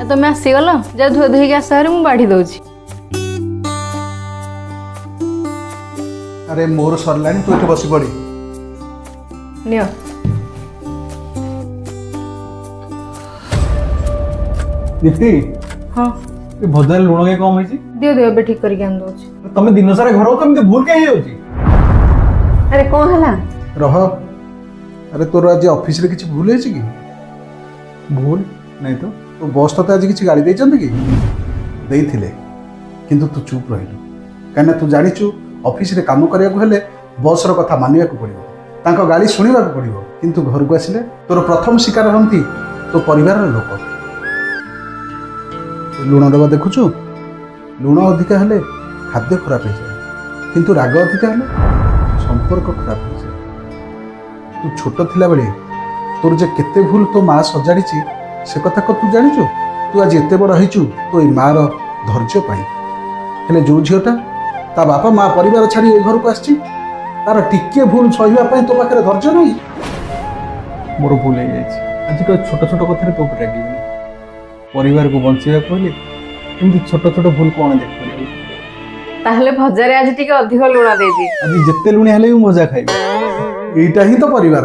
तुम आसीगल जा धुआ धुईक आस मुझे बाढ़ी दौची। अरे मोर सरला तू ये बस पड़ी नियो दीप्ति हाँ भोजन लुण के कम होइछि दियो दियो एबे ठीक करके आन दौची। तमे दिन सारा घर हो तमे भूल के होछि। अरे कौन हला रह। अरे तोर आज ऑफिस रे किछि भूल है कि भूल नहीं तो तो बॉस तो आज किछि गाड़ी देइछन कि देइथिले किंतु तू चुप रहिलु काना तू जानिचु ऑफिस रे काम करिया को हेले बॉस रो कथा मानिया को पड़िबो तांको गाड़ी सुनिबा को पड़िबो किंतु घर को आसिले तोर प्रथम शिकार हंती तो परिवार रो लोक लुण दबा देखुचु लुण अधिका हेले खाद्य खराब हो जाए किंतु राग अधिका हेले संपर्क खराब हो जाए। तू छोट थिला बेले तोर जे केते भूल तो माँ सजाड़ी से कथा को तू जानिचु तू आज एते बड़ होइचु तो ए माँ रो धैर्य पाई हेले जो झीटा ता बापा माँ परिवार छाड़ी ए घर को आछि तार टिके भूल सहिबा पई तो पाखरे धैर्य नहीं। मोर भूल हो जाइछि आज तो छोट छोट कथा तो रागिबी परिवार को बंचिया कहले एमती छोट छोट भूल कौन देख परिबो ताहले भजारे आज टिके अधिक लुण दे दी आज जेते लुणी हेले भी मजा खाइबे एइटा ही तो परिवार।